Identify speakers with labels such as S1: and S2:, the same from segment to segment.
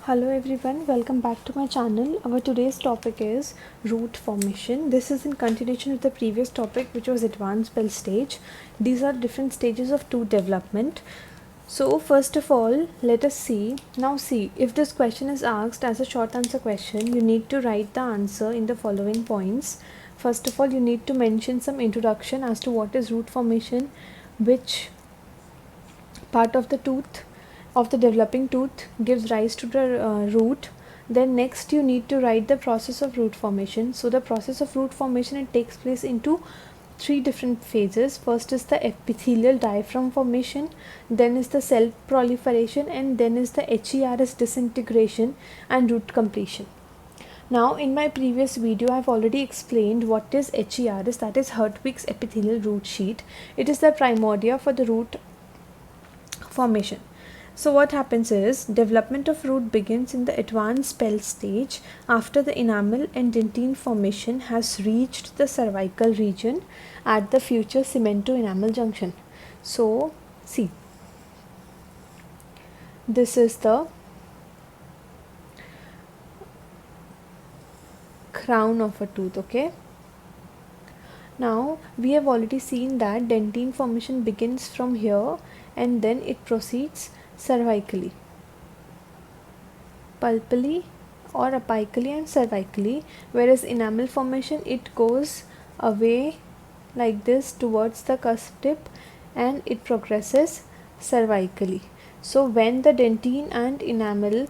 S1: Hello everyone, welcome back to my channel. Our today's topic is root formation. This is in continuation with the previous topic, which was advanced bell stage. These are different stages of tooth development. So first of all, let us see. Now see, if this question is asked as a short answer question, you need to write the answer in the following points. First of all, you need to mention some introduction as to what is root formation, which part of the tooth of the developing tooth gives rise to the root. Then next you need to write the process of root formation. So the process of root formation, it takes place into three different phases. First is the epithelial diaphragm formation, then is the cell proliferation, and then is the HERS disintegration and root completion. Now in my previous video I have already explained what is HERS, that is Hertwig's epithelial root sheet. It is the primordia for the root formation. So what happens is, development of root begins in the advanced bell stage after the enamel and dentine formation has reached the cervical region at the future cemento-enamel junction. So see, this is the crown of a tooth, okay? Now we have already seen that dentine formation begins from here and then it proceeds cervically, pulpally or apically and cervically, whereas enamel formation, it goes away like this towards the cusp tip and it progresses cervically. So when the dentine and enamel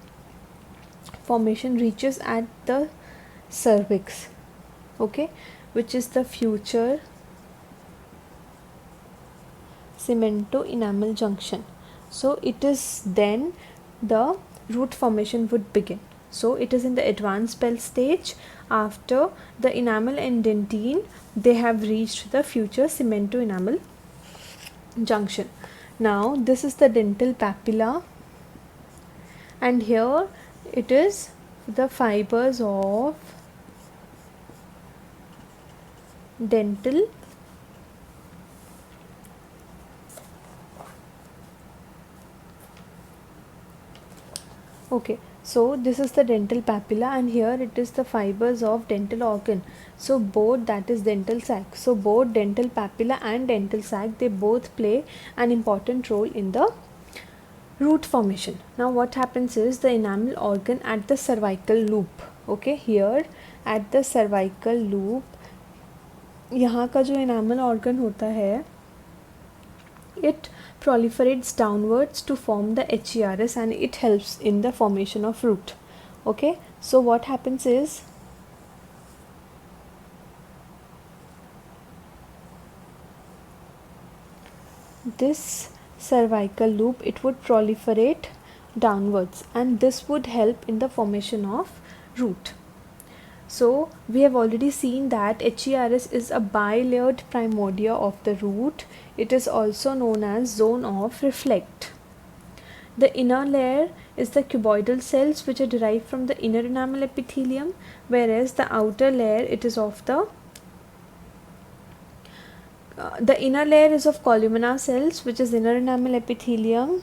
S1: formation reaches at the cervix, okay, which is the future cemento-enamel junction, so it is then the root formation would begin. So it is in the advanced bell stage after the enamel and dentine, they have reached the future cemento-enamel junction. Now this is the dental papilla, and here it is the fibers of dental okay, so this is the dental papilla, and here it is the fibers of dental organ. So both, that is dental sac, so both dental papilla and dental sac, they both play an important role in the root formation. Now what happens is, the enamel organ at the cervical loop, okay, here at the cervical loop, यहाँ का जो enamel organ होता है, it proliferates downwards to form the HERS and it helps in the formation of root. Okay, so what happens is, this cervical loop, it would proliferate downwards and this would help in the formation of root. So we have already seen that HERS is a bilayered primordia of the root. It is also known as zone of reflect. The inner layer is the cuboidal cells, which are derived from the inner enamel epithelium, whereas the outer layer, it is of the inner layer is of columnar cells, which is inner enamel epithelium,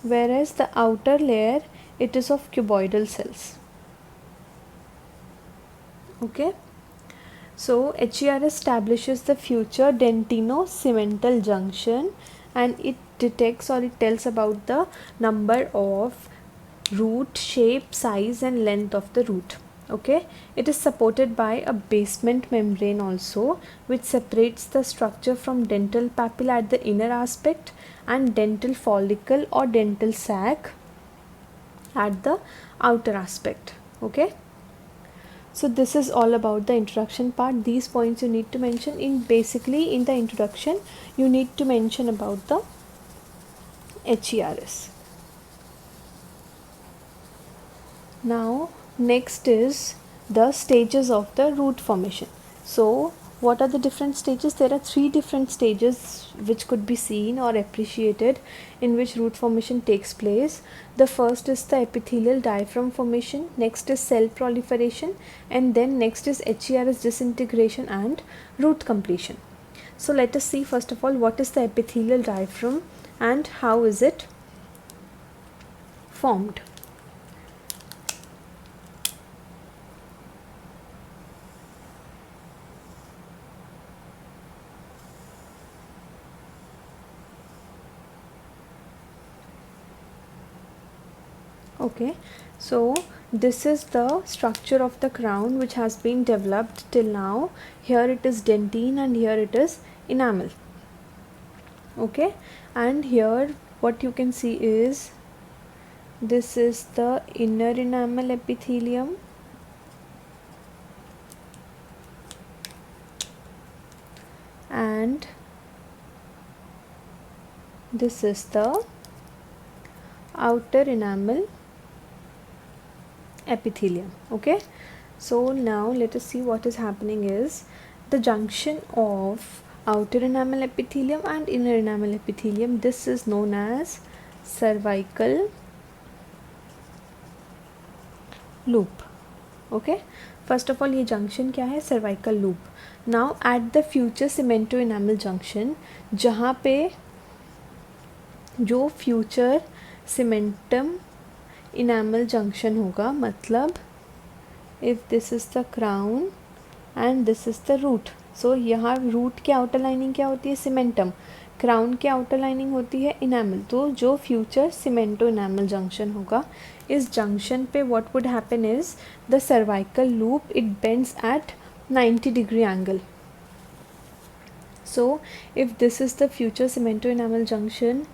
S1: whereas the outer layer, it is of cuboidal cells. Okay, so HERS establishes the future dentino-cemental junction and it detects, or it tells about the number of root, shape, size and length of the root. Okay, it is supported by a basement membrane also, which separates the structure from dental papilla at the inner aspect and dental follicle or dental sac at the outer aspect. Okay, so this is all about the introduction part. These points you need to mention in, basically in the introduction you need to mention about the HERS. Now next is the stages of the root formation. So what are the different stages? There are three different stages which could be seen or appreciated in which root formation takes place. The first is the epithelial diaphragm formation, next is cell proliferation, and then next is HERS disintegration and root completion. So let us see first of all what is the epithelial diaphragm. and how is it formed. Okay, so this is the structure of the crown which has been developed till now. Here it is dentine and here it is enamel. Okay, and here what you can see is this is the inner enamel epithelium, and this is the outer enamel epithelium. Okay, so now let us see what is happening is the junction of outer enamel epithelium and inner enamel epithelium. This is known as cervical loop. Okay, first of all ये junction क्या है, cervical loop. Now at the future cemento enamel junction, जहाँ पे जो future cementum enamel junction होगा, मतलब if this is the crown and this is the root, so यहाँ root के outer lining क्या होती है, cementum, crown के outer lining होती है enamel. तो जो future cemento enamel junction होगा, इस junction पे what would happen is the cervical loop it bends at 90-degree angle. So if this is the future cemento enamel junction,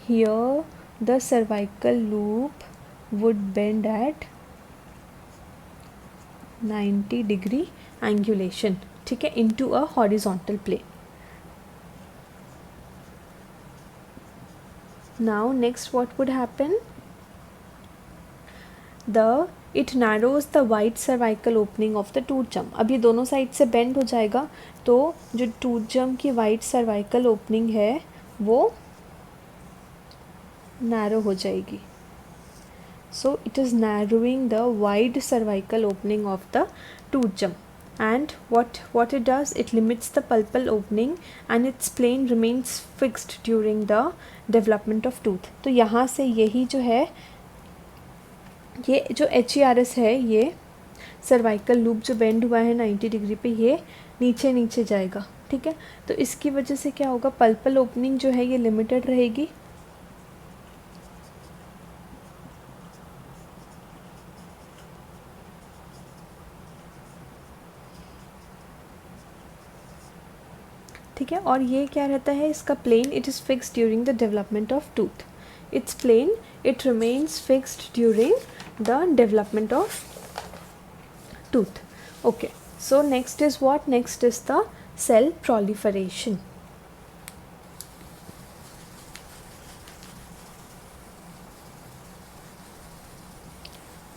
S1: here the cervical loop would bend at 90-degree angulation. ठीक है, into a horizontal plane. Now next what would happen, it narrows the wide cervical opening of the tooth jump. अब ये दोनों side से bend हो जाएगा, तो जो टूथ जम्प की वाइड सर्वाइकल ओपनिंग है वो नैरो हो जाएगी. So it is narrowing the wide cervical opening of the tooth jump, and what it does, it limits the pulpal opening and its plane remains fixed during the development of tooth. तो यहाँ से यही जो है, ये जो HERS है, ये सर्वाइकल लूप जो बेंड हुआ है 90 डिग्री पे, ये नीचे नीचे जाएगा. ठीक है, तो इसकी वजह से क्या होगा, पल्पल ओपनिंग जो है ये लिमिटेड रहेगी. ठीक है, और ये क्या रहता है, इसका plane it is fixed during the development of tooth. Its plane it remains fixed during the development of tooth. Okay, so next is what, next is the cell proliferation.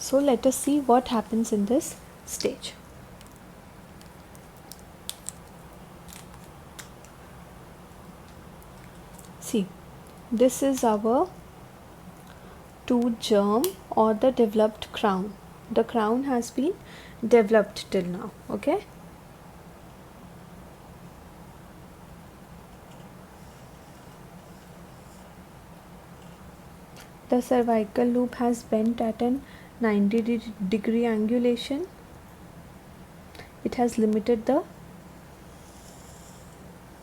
S1: So let us see what happens in this stage. See, this is our tooth germ or the developed crown. The crown has been developed till now. Okay, the cervical loop has bent at an 90-degree angulation. It has limited the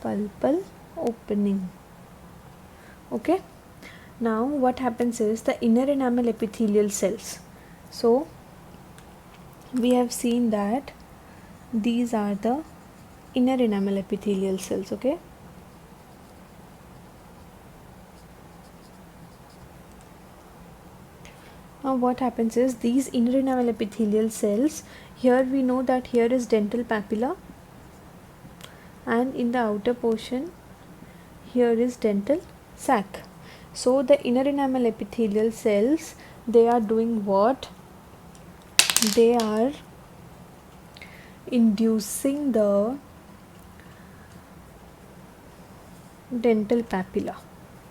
S1: pulpal opening. Okay, now what happens is the inner enamel epithelial cells. So we have seen that these are the inner enamel epithelial cells. Okay, now what happens is these inner enamel epithelial cells, here we know that here is dental papilla, and in the outer portion here is dental sac. So the inner enamel epithelial cells, they are doing what, they are inducing the dental papilla.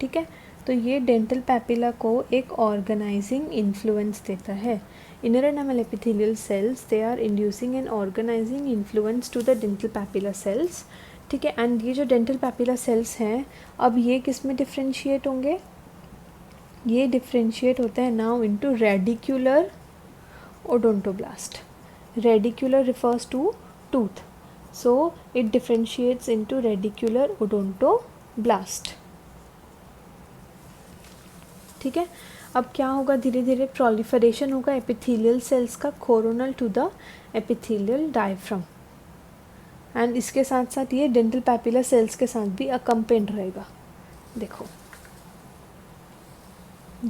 S1: ठीक है, तो ये dental papilla को एक organizing influence देता है. Inner enamel epithelial cells, they are inducing an organizing influence to the dental papilla cells. ठीक है। एंड ये जो डेंटल पैपिला सेल्स हैं, अब ये किस में डिफ्रेंशिएट होंगे? ये डिफ्रेंशिएट होते हैं now into radicular odontoblast. Radicular refers to tooth, so it differentiates into radicular odontoblast. ठीक है। अब क्या होगा? धीरे धीरे प्रोलिफरेशन होगा एपिथेलियल सेल्स का coronal to the epithelial diaphragm, and इसके साथ साथ ये डेंटल पैपिला सेल्स के साथ भी अकम्पेंड रहेगा. देखो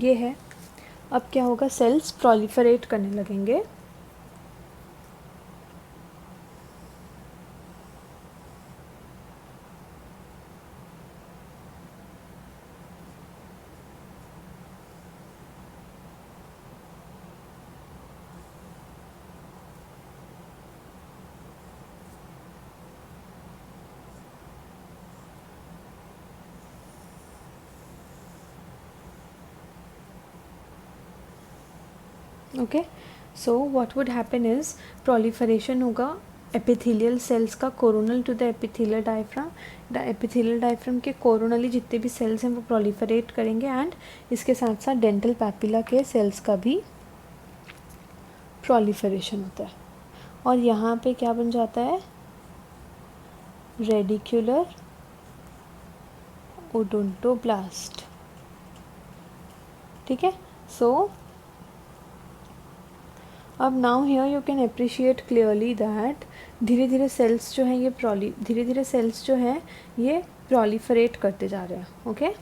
S1: ये है. अब क्या होगा? सेल्स प्रोलिफरेट करने लगेंगे. Okay, so what would happen is proliferation होगा एपिथेलियल सेल्स का coronal to the epithelial diaphragm. Epithelial diaphragm के कोरोनली जितने भी सेल्स हैं वो प्रोलिफरेट करेंगे, एंड इसके साथ साथ डेंटल पैपिला के सेल्स का भी प्रोलिफरेशन होता है. और यहाँ पे क्या बन जाता है? Radicular odontoblast. ठीक है. सो अब now here you can appreciate clearly that धीरे धीरे सेल्स जो हैं ये धीरे धीरे सेल्स जो हैं ये प्रोलिफरेट करते जा रहे हैं. ओके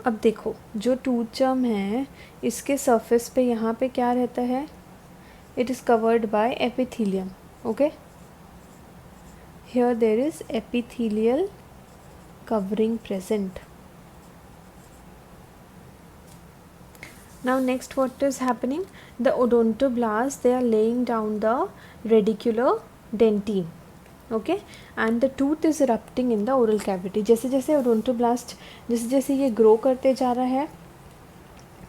S1: अब देखो, जो टूथ जर्म है इसके सरफेस पे यहाँ पे क्या रहता है? It is covered by epithelium. Okay, here there is epithelial covering present. Now next what is happening? The odontoblasts, they are laying down the radicular dentine. Okay, and the tooth is erupting in the oral cavity. जैसे जैसे odontoblast जैसे जैसे ये grow करते जा रहा है,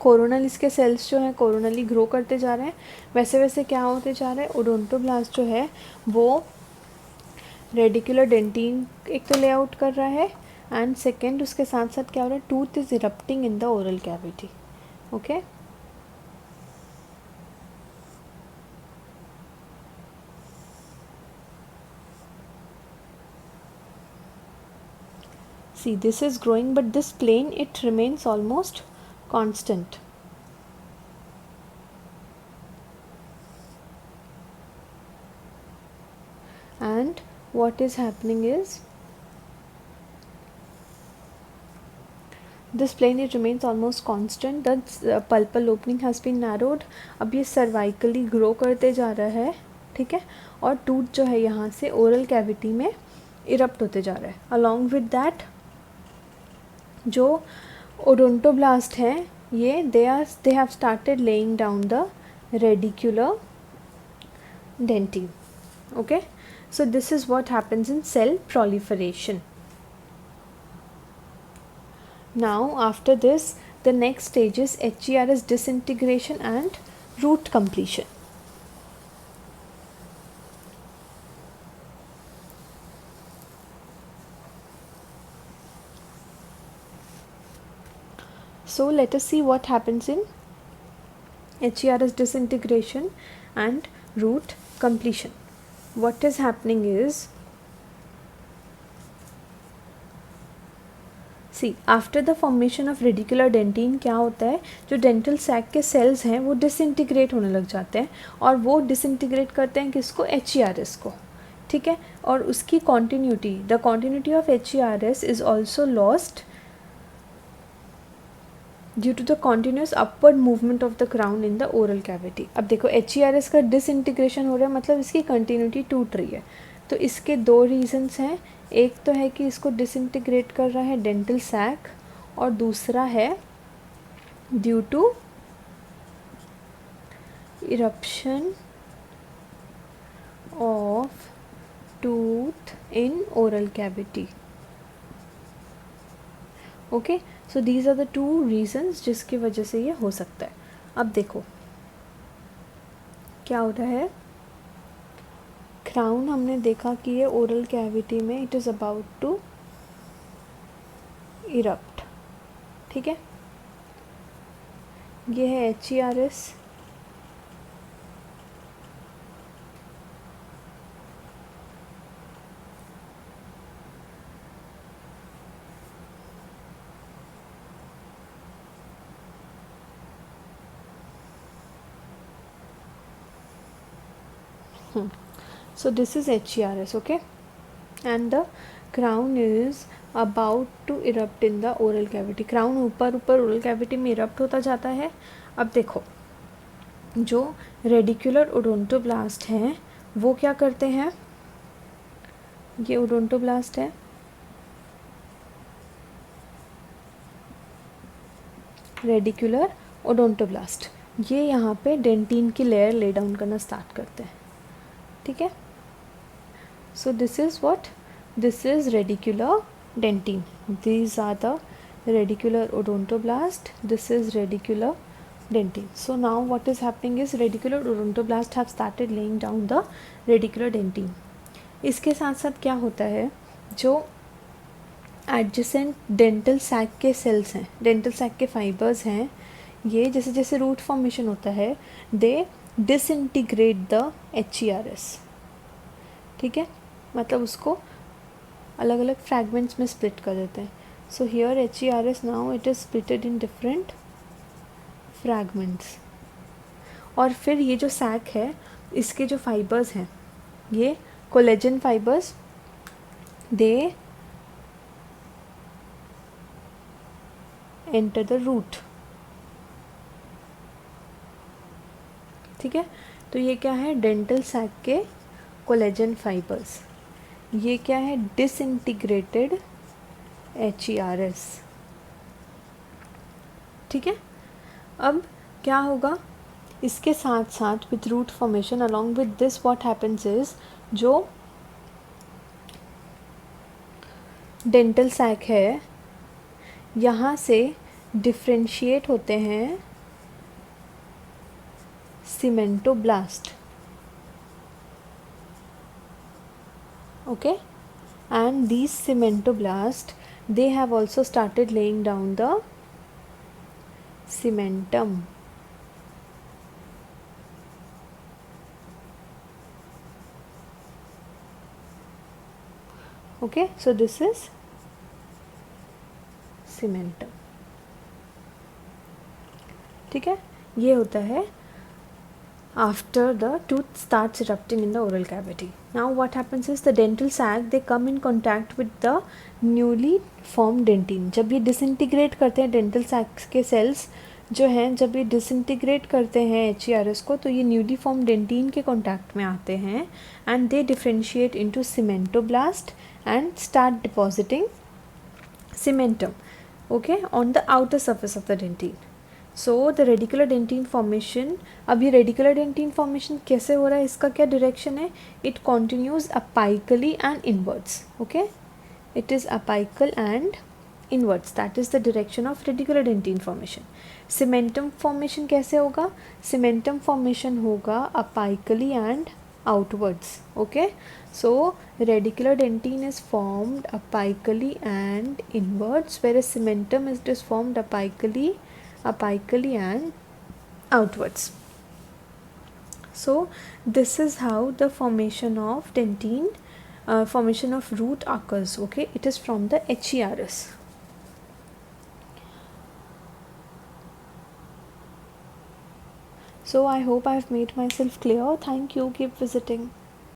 S1: coronal इसके सेल्स जो हैं कोरोनली ग्रो करते जा रहे हैं, वैसे वैसे क्या होते जा रहा है? ओडोंटोब्लास्ट जो है वो रेडिकुलर डेंटिन एक तो लेआउट कर रहा है, एंड सेकेंड उसके साथ साथ क्या हो रहा है? Tooth is erupting in the oral cavity. Okay, see this is growing, but this plane it remains almost constant. And what is happening is this plane it remains almost constant. The pulpal opening has been narrowed. अब ये सर्वाइकली grow करते जा रहा है. ठीक है, और tooth जो है यहाँ से ओरल कैविटी में इरप्ट होते जा रहा है. अलॉन्ग विद दैट जो ओडोंटोब्लास्ट हैं ये they have started laying down the radicular dentin. Okay, so this is what happens in cell proliferation. Now after this the next stage is HERS disintegration and root completion. So let us see what happens in HERS disintegration and root completion. What is happening is, see after the formation of radicular dentin क्या होता है? जो dental sac के sales हैं वो disintegrate होने लग जाते हैं, और वो डिसइंटीग्रेट करते हैं किसको? HERS को. ठीक है, और उसकी continuity, the continuity of HERS is also lost due to the continuous upward movement of the crown in the oral cavity. अब देखो HERS का डिसइंटीग्रेशन हो रहा है, मतलब इसकी कंटिन्यूटी टूट रही है. तो इसके दो रीजंस हैं. एक तो है कि इसको डिसइंटीग्रेट कर रहा है डेंटल सैक, और दूसरा है due to eruption of tooth in oral cavity. Okay, so these are the two reasons जिसकी वजह से ये हो सकता है. अब देखो क्या हो रहा है, क्राउन हमने देखा कि ये ओरल कैविटी में it is about to erupt, ठीक है। ये है HERS, so this is HERS, okay, and the crown is about to erupt in the oral cavity. crown ऊपर oral cavity में erupt होता जाता है। अब देखो, जो रेडिकुलर ओडोंटोब्लास्ट हैं वो क्या करते हैं, ये ओडोंटोब्लास्ट है, रेडिकुलर ओडोंटोब्लास्ट, ये यहाँ पे डेंटिन की लेयर ले डाउन करना स्टार्ट करते हैं, ठीक है। So this is what, this is radicular dentin, these are the radicular odontoblast, this is radicular dentin. So now what is happening is radicular odontoblasts have started laying down the radicular dentin. इसके साथ साथ क्या होता है, जो adjacent dental sac के sales हैं, dental sac के फाइबर्स हैं, ये जैसे जैसे रूट फॉर्मेशन होता है दे डिसइंटीग्रेट द HERS, ठीक है, मतलब उसको अलग अलग फ्रैगमेंट्स में स्प्लिट कर देते हैं। So here HERS now it is splitted in different fragments, और फिर ये जो सैक है इसके जो फाइबर्स हैं, ये collagen fibres, they enter the root, ठीक है। तो ये क्या है, डेंटल सैक के कोलेजन फाइबर्स, ये क्या है, डिसइंटीग्रेटेड HERS, ठीक है। अब क्या होगा, इसके साथ साथ with root formation along with this what happens is, जो डेंटल सैक है यहाँ से डिफ्रेंशिएट होते हैं cementoblast, okay, and these cementoblast they have also started laying down the cementum, okay, so this is cementum, ठीक है। ये होता है after the tooth starts erupting in the oral cavity. Now what happens is the dental sac they come in contact with the newly formed dentin. जब ये disintegrate करते हैं dental sac के cells जो हैं, जब ये disintegrate करते हैं HERS को, तो ये newly formed dentin के contact में आते हैं and they differentiate into cementoblast and start depositing cementum, okay, on the outer surface of the dentin. So the radicular dentin formation, अब ये रेडिकुलर डेंटिन फॉर्मेशन कैसे हो रहा है, इसका क्या डायरेक्शन है, it continues apically and inwards, okay, it is apical and inwards, that is the direction of radicular dentin formation. Cementum formation कैसे होगा, सीमेंटम फॉर्मेशन होगा apically and outwards, okay, so radicular dentin is formed apically and inwards, whereas cementum is formed apically and outwards. So this is how the formation of dentin, formation of root occurs, okay, it is from the HERS. So I hope I have made myself clear. Thank you, keep visiting.